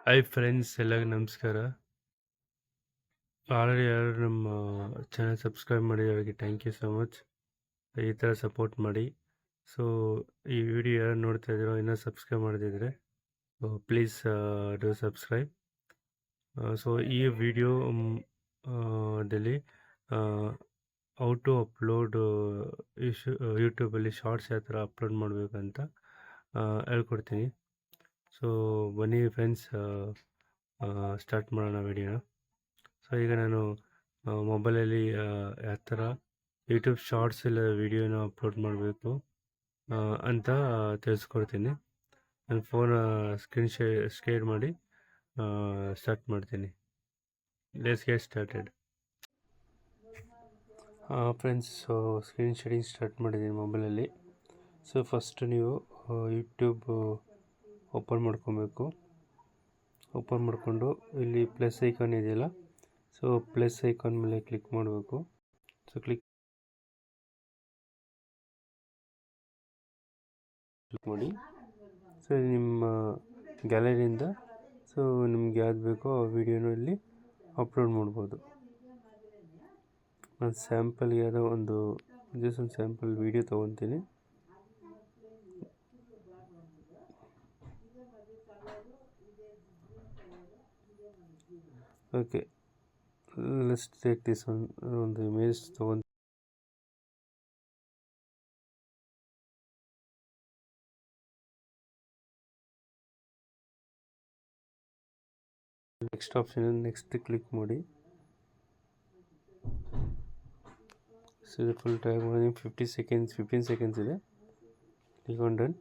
Hi friends, ಎಲ್ಲರಿಗೂ ನಮಸ್ಕಾರ. Already ಯಾರು ನಮ್ಮ ಚಾನಲ್ ಸಬ್ಸ್ಕ್ರೈಬ್ ಮಾಡಿದವರಿಗೆ ಥ್ಯಾಂಕ್ ಯು ಸೊ ಮಚ್. ಈ ಥರ ಸಪೋರ್ಟ್ ಮಾಡಿ. ಸೊ ಈ ವಿಡಿಯೋ ಯಾರು ನೋಡ್ತಾ ಇದ್ದೀರೋ ಇನ್ನೂ ಸಬ್ಸ್ಕ್ರೈಬ್ ಮಾಡದಿದ್ರೆ ಪ್ಲೀಸ್ ಡೂ ಸಬ್ಸ್ಕ್ರೈಬ್. ಸೊ ಈ ವಿಡಿಯೋ ದಲ್ಲಿ ಹೌ ಟು ಅಪ್ಲೋಡ್ ಯೂಟ್ಯೂಬಲ್ಲಿ ಶಾರ್ಟ್ಸ್ ಯಾವ ಥರ ಅಪ್ಲೋಡ್ ಮಾಡಬೇಕಂತ ಹೇಳ್ಕೊಡ್ತೀನಿ. ಸೊ ಬನ್ನಿ ಫ್ರೆಂಡ್ಸ್, ಸ್ಟಾರ್ಟ್ ಮಾಡೋಣ ವಿಡಿಯೋನ. ಸೊ ಈಗ ನಾನು ಮೊಬೈಲಲ್ಲಿ ಯಾವ ಥರ ಯೂಟ್ಯೂಬ್ ಶಾರ್ಟ್ಸ್ ಇಲ್ಲ ವಿಡಿಯೋನ ಅಪ್ಲೋಡ್ ಮಾಡಬೇಕು ಅಂತ ತಿಳಿಸ್ಕೊಡ್ತೀನಿ. ನನ್ನ ಫೋನ್ ಸ್ಕ್ರೀನ್ ಮಾಡಿ ಸ್ಟಾರ್ಟ್ ಮಾಡ್ತೀನಿ. Let's get started. Friends, so screen sharing start ಮಾಡಿದ್ದೀನಿ ಮೊಬೈಲಲ್ಲಿ. ಸೊ ಫಸ್ಟ್ ನೀವು ಯೂಟ್ಯೂಬ್ ಓಪನ್ ಮಾಡ್ಕೊಬೇಕು. ಓಪನ್ ಮಾಡಿಕೊಂಡು ಇಲ್ಲಿ ಪ್ಲಸ್ ಐಕಾನ್ ಇದೆಯಲ್ಲ, ಸೊ ಪ್ಲಸ್ ಐಕಾನ್ ಮೇಲೆ ಕ್ಲಿಕ್ ಮಾಡಬೇಕು. ಸೊ ಕ್ಲಿಕ್ ಮಾಡಿ. ಸೊ ನಿಮ್ಮ ಗ್ಯಾಲರಿಯಿಂದ ಸೊ ನಿಮ್ಗೆ ಯಾವ್ದು ಬೇಕೋ ಆ ವಿಡಿಯೋನ ಇಲ್ಲಿ ಅಪ್ಲೋಡ್ ಮಾಡ್ಬೋದು. ನಾನು ಸ್ಯಾಂಪಲ್ಗೆ ಯಾವುದೋ ಒಂದು ಸ್ಯಾಂಪಲ್ ವಿಡಿಯೋ ತೊಗೊತೀನಿ. ಓಕೆ, ಲೆಟ್ಸ್ ಟೇಕ್ ದಿಸ್ ಒಂದು ಇಮೇಜ್ ತೊಗೊಂಡು ನೆಕ್ಸ್ಟ್ ಆಪ್ಷನ್ ನೆಕ್ಸ್ಟ್ ಕ್ಲಿಕ್ ಮಾಡಿ. ಸೊ ಇದು ಫುಲ್ ಟೈಮ್ ಮಾಡಿ 15 ಸೆಕೆಂಡ್ಸ್ ಇದೆ. Click on done.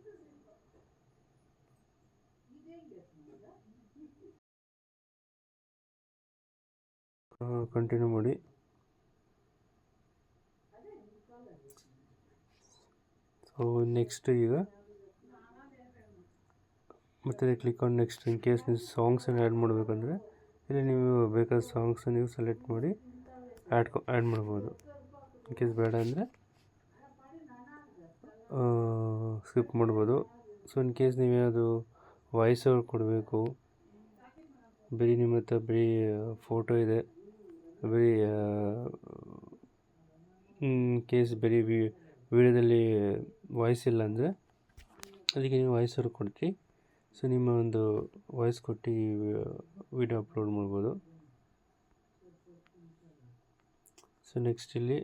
ಕಂಟಿನ್ಯೂ ಮಾಡಿ. ಸೊ ನೆಕ್ಸ್ಟ್ ಈಗ ಮತ್ತೆ click on next. In case ನೀವು ಸಾಂಗ್ಸನ್ನು ಆ್ಯಡ್ ಮಾಡಬೇಕಂದ್ರೆ ಇಲ್ಲಿ ನೀವು ಬೇಕಾದ ಸಾಂಗ್ಸನ್ನು ನೀವು ಸೆಲೆಕ್ಟ್ ಮಾಡಿ ಆ್ಯಡ್ ಮಾಡ್ಬೋದು. ಇನ್ ಕೇಸ್ ಬೇಡ ಅಂದರೆ ಸ್ಕಿಪ್ ಮಾಡ್ಬೋದು. ಸೊ ಇನ್ ಕೇಸ್ ನೀವೇನಾದರೂ ವಾಯ್ಸ್ ಓವರ್ ಕೊಡಬೇಕು, ಬರೀ ನಿಮ್ಮ ಹತ್ರ ಬರೀ ಫೋಟೋ ಇದೆ, ಬರೀ ಇನ್ ಕೇಸ್ ಬರೀ ವಿಡಿಯೋದಲ್ಲಿ ವಾಯ್ಸ್ ಇಲ್ಲ ಅಂದರೆ ಅದಕ್ಕೆ ನೀವು ವಾಯ್ಸ್ ಓವರ್ ಕೊಡ್ತೀವಿ. ಸೊ ನಿಮ್ಮ ಒಂದು ವಾಯ್ಸ್ ಕೊಟ್ಟು ವಿಡಿಯೋ ಅಪ್ಲೋಡ್ ಮಾಡ್ಬೋದು. ಸೊ ನೆಕ್ಸ್ಟ್ ಇಲ್ಲಿ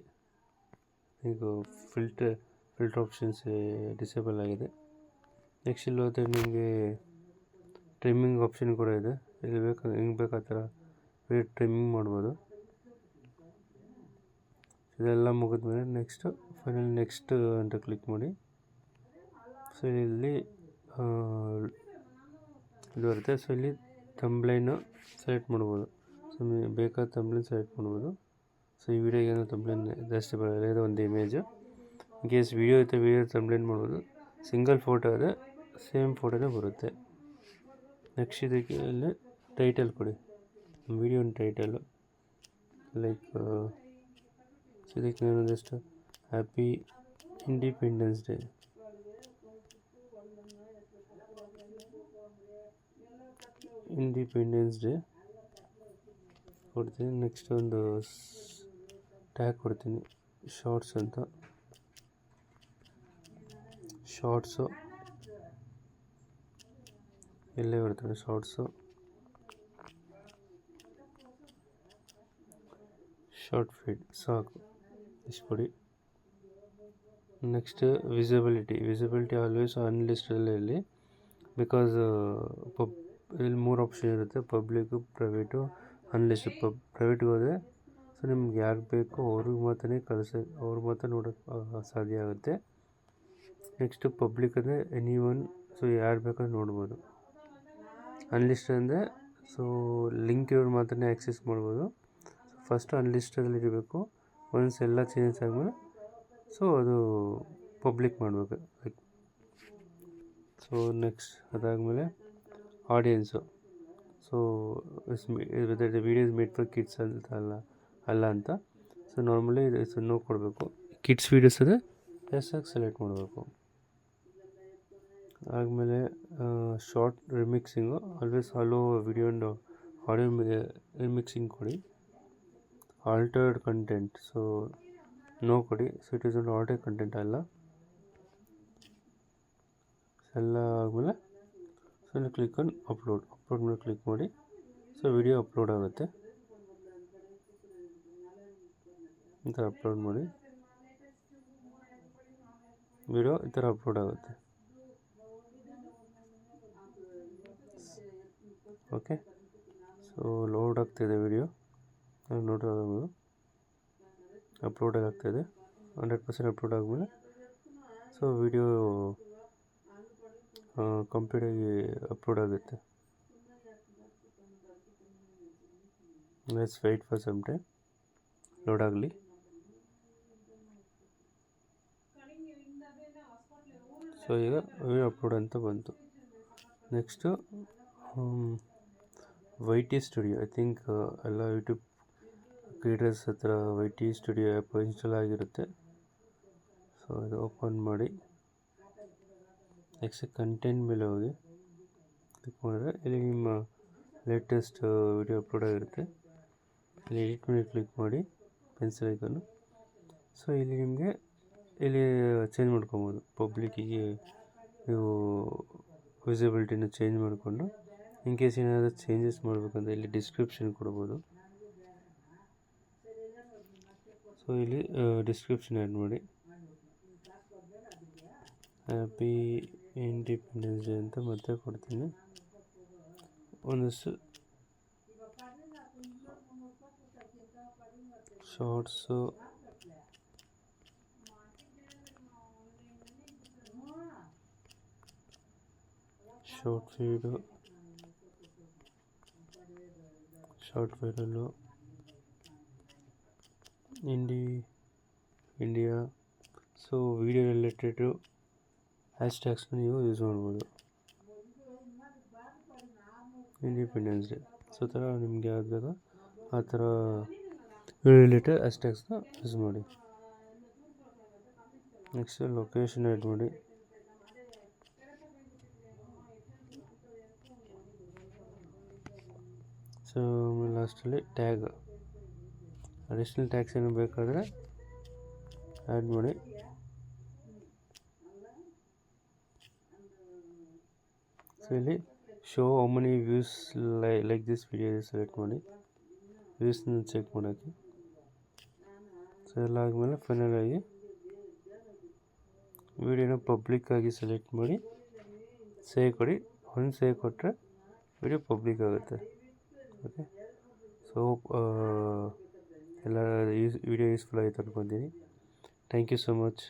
ಈಗ ಫಿಲ್ಟರ್ ಆಪ್ಷನ್ಸ್ ಡಿಸೇಬಲ್ ಆಗಿದೆ. ನೆಕ್ಸ್ಟ್ ಇಲ್ಲಿ ಹೋದರೆ ನಿಮಗೆ ಟ್ರಿಮ್ಮಿಂಗ್ ಆಪ್ಷನ್ ಕೂಡ ಇದೆ. ಇಲ್ಲಿ ಹೆಂಗೆ ಬೇಕು ಆ ಥರ ಟ್ರಿಮ್ಮಿಂಗ್ ಮಾಡ್ಬೋದು. ಇದೆಲ್ಲ ಮುಗಿದ್ಮೇಲೆ ಫೈನಲ್ ನೆಕ್ಸ್ಟ್ ಅಂತ ಕ್ಲಿಕ್ ಮಾಡಿ. ಸೊ ಇಲ್ಲಿ ಇದು ಬರುತ್ತೆ. ಸೊ ಇಲ್ಲಿ ತಂಬ್ಲೈನು ಸೆಲೆಕ್ಟ್ ಮಾಡ್ಬೋದು. ಸೊ ಬೇಕಾದ ತಂಬ್ಲೈನ್ ಸೆಲೆಕ್ಟ್ ಮಾಡ್ಬೋದು. ಸೊ ಈ ವಿಡಿಯೋಗೆ ಏನೋ ತಂಬ್ಲೈನ್ ಜಾಸ್ತಿ ಬರೋಲ್ಲ, ಇದು ಒಂದು ಇಮೇಜು. ಇನ್ ಕೇಸ್ ವಿಡಿಯೋ ಐತೆ, ವಿಡಿಯೋ ತಂಬ್ಲೈನ್ ಮಾಡ್ಬೋದು. ಸಿಂಗಲ್ ಫೋಟೋ ಆದರೆ ಸೇಮ್ ಫೋಟೋನೇ ಬರುತ್ತೆ. ನೆಕ್ಸ್ಟ್ ಇದಕ್ಕೆ ಇಲ್ಲಿ ಟೈಟಲ್ ಕೊಡಿ, ವಿಡಿಯೋನ ಟೈಟಲು ಲೈಕ್ ಇದಕ್ಕೆ ನಾನು ಜಸ್ಟ್ ಹ್ಯಾಪಿ ಇಂಡಿಪೆಂಡೆನ್ಸ್ ಡೇ ಕೊಡ್ತೀನಿ. ನೆಕ್ಸ್ಟ್ ಒಂದು ಟ್ಯಾಗ್ ಕೊಡ್ತೀನಿ, ಶಾರ್ಟ್ಸ್ ಅಂತ. ಶಾರ್ಟ್ಸು ಎಲ್ಲೇ ಬರ್ತದೆ, ಶಾರ್ಟ್ಸು ಶಾರ್ಟ್ ಫೀಡ್ ಸಾಕು, ಇಷ್ಟು ಕೊಡಿ. ನೆಕ್ಸ್ಟ್ ವಿಸಿಬಿಲಿಟಿ ಆಲ್ವೇಸ್ ಅನ್ಲಿಸ್ಟಲ್ಲಿ, ಬಿಕಾಸ್ ಇಲ್ಲಿ 3 ಆಪ್ಷನ್ ಇರುತ್ತೆ: ಪಬ್ಲಿಕ್ಕು, ಪ್ರೈವೇಟು, ಅನ್ಲಿಸ್ಟ್. ಪ್ರೈವೇಟ್ಗೆ ಹೋದರೆ ಸೊ ನಿಮ್ಗೆ ಯಾರು ಬೇಕೋ ಅವ್ರಿಗೆ ಮಾತ್ರ ನೋಡೋಕ್ಕೆ ಸಾಧ್ಯ ಆಗುತ್ತೆ. ನೆಕ್ಸ್ಟ್ ಪಬ್ಲಿಕ್ ಅಂದರೆ ಎನಿವನ್, ಸೊ ಯಾರು ಬೇಕಾದ್ರೂ ನೋಡ್ಬೋದು. ಅನ್ಲಿಸ್ಟ್ ಅಂದರೆ ಸೊ ಲಿಂಕ್ ಇರೋರು ಮಾತ್ರ ಆ್ಯಕ್ಸೆಸ್ ಮಾಡ್ಬೋದು. ಫಸ್ಟು ಅನ್ಲಿಸ್ಟಲ್ಲಿ ಇರಬೇಕು. ಒನ್ಸ್ ಎಲ್ಲ ಚೇಂಜಸ್ ಆದಮೇಲೆ ಸೊ ಅದು ಪಬ್ಲಿಕ್ ಮಾಡಬೇಕು. ಸೊ ನೆಕ್ಸ್ಟ್ ಅದಾದಮೇಲೆ audience. So the video is made for kids ಅಂತ ಅಲ್ಲ ಅಂತ. ಸೊ ನಾರ್ಮಲಿ ನೋ ಕೊಡಬೇಕು. ಕಿಡ್ಸ್ ವೀಡಿಯೋಸ್ ಅದೇ ಎಸ್ ಆಗಿ ಸೆಲೆಕ್ಟ್ ಮಾಡಬೇಕು. ಆದಮೇಲೆ short remixing always allow video and audio remixing ಕೊಡಿ. ಆಲ್ಟರ್ಡ್ ಕಂಟೆಂಟ್ ಸೊ ನೋ ಕೊಡಿ. ಸೊ ಇಟ್ ಈಸ್ ಒಂದು ಆಲ್ಟರ್ಡ್ ಕಂಟೆಂಟ್ ಅಲ್ಲ ಎಲ್ಲ ಆದಮೇಲೆ ಸೊ ಕ್ಲಿಕ್ ಆನ್ ಅಪ್ಲೋಡ್ ಮೇಲೆ ಕ್ಲಿಕ್ ಮಾಡಿ. ಸೊ ವಿಡಿಯೋ ಅಪ್ಲೋಡ್ ಆಗುತ್ತೆ. ಈ ಥರ ಅಪ್ಲೋಡ್ ಮಾಡಿ ವಿಡಿಯೋ ಈ ಥರ ಅಪ್ಲೋಡ್ ಆಗುತ್ತೆ. ಓಕೆ, ಸೊ ಲೋಡ್ ಆಗ್ತಿದೆ ವಿಡಿಯೋ ನೋಡ್ಬೋದು. ಅಪ್ಲೋಡ್ ಆಗ್ತಾಯಿದೆ 100% ಅಪ್ಲೋಡ್ ಆದಮೇಲೆ ಸೊ ವಿಡಿಯೋ ಕಂಪ್ಲೀಟಾಗಿ ಅಪ್ಲೋಡ್ ಆಗುತ್ತೆ. Let's wait for some time load ಆಗಲಿ. ಸೊ ಈಗ ವಿಡಿಯೋ ಅಪ್ಲೋಡ್ ಅಂತ ಬಂತು. Next YT studio. I think ಎಲ್ಲ ಯೂಟ್ಯೂಬ್ ಕ್ರಿಯೇಟರ್ಸ್ ಹತ್ರ YT ಸ್ಟುಡಿಯೋ ಆ್ಯಪ್ ಇನ್ಸ್ಟಾಲ್ ಆಗಿರುತ್ತೆ. ಸೊ ಇದು ಓಪನ್ ಮಾಡಿ ನೆಕ್ಸ್ಟ್ ಕಂಟೆಂಟ್ ಮೇಲೆ ಹೋಗಿ ಕ್ಲಿಕ್ ಮಾಡಿದ್ರೆ ಇಲ್ಲಿ ನಿಮ್ಮ ಲೇಟೆಸ್ಟ್ ವಿಡಿಯೋ ಅಪ್ಲೋಡ್ ಆಗಿರುತ್ತೆ. ಇಲ್ಲಿ ಎಡಿಟ್ ಮೇಲೆ ಕ್ಲಿಕ್ ಮಾಡಿ ಪೆನ್ಸಿಲ್ ಐಕನ್ನು. ಸೊ ಇಲ್ಲಿ ನಿಮಗೆ ಇಲ್ಲಿ ಚೇಂಜ್ ಮಾಡ್ಕೊಬೋದು. ಪಬ್ಲಿಕ್ಕಿಗೆ ನೀವು ವಿಸಿಬಿಲಿಟಿನ ಚೇಂಜ್ ಮಾಡಿಕೊಂಡು ಇನ್ ಕೇಸ್ ಏನಾದರೂ ಚೇಂಜಸ್ ಮಾಡಬೇಕಂದ್ರೆ ಇಲ್ಲಿ ಡಿಸ್ಕ್ರಿಪ್ಷನ್ ಕೊಡ್ಬೋದು. ಸೊ ಇಲ್ಲಿ ಡಿಸ್ಕ್ರಿಪ್ಷನ್ ಆ್ಯಡ್ ಮಾಡಿ ಹ್ಯಾಪಿ ಇಂಡಿಪೆಂಡೆನ್ಸ್ ಡೇ ಅಂತ ಮತ್ತೆ ಕೊಡ್ತೀನಿ. ಒಂದಷ್ಟು shorts short feed short viral India. So video related ಹ್ಯಾಶ್ಟ್ಯಾಗ್ಸ್ನ ನೀವು ಯೂಸ್ ಮಾಡ್ಬೋದು. ಇಂಡಿಪೆಂಡೆನ್ಸ್ ಡೇ ಸೊ ಥರ ನಿಮಗೆ ಯಾವ್ದು ಬೇಕೋ ಆ ಥರ ರಿಲೇಟೆಡ್ ಹ್ಯಾಶ್ಟ್ಯಾಗ್ಸ್ನ ಯೂಸ್ ಮಾಡಿ. ನೆಕ್ಸ್ಟ್ ಲೊಕೇಶನ್ ಆ್ಯಡ್ ಮಾಡಿ. ಸೊ ಲಾಸ್ಟಲ್ಲಿ ಟ್ಯಾಗ್ ಅಡಿಷ್ನಲ್ ಟ್ಯಾಗ್ಸ್ ಏನು ಬೇಕಾದರೆ ಆ್ಯಡ್ ಮಾಡಿ. ಸೊ ಇಲ್ಲಿ show how many views like this video select ಮಾಡಿ ವ್ಯೂಸ್ನ ಚೆಕ್ ಮಾಡೋಕ್ಕೆ. ಸೊ ಎಲ್ಲ ಆದಮೇಲೆ ಫೈನಲ್ ಆಗಿ ವಿಡಿಯೋನ ಪಬ್ಲಿಕ್ ಆಗಿ ಸೆಲೆಕ್ಟ್ ಮಾಡಿ ಸೇವ್ ಕೊಡಿ. ಒಂದು ಸೇವ್ ಕೊಟ್ಟರೆ ವಿಡಿಯೋ ಪಬ್ಲಿಕ್ ಆಗುತ್ತೆ. ಓಕೆ, ಸೊ ಎಲ್ಲ ವಿಡಿಯೋ ಯೂಸ್ಫುಲ್ ಆಯಿತು ಅನ್ಕೊತೀನಿ. Thank you so much.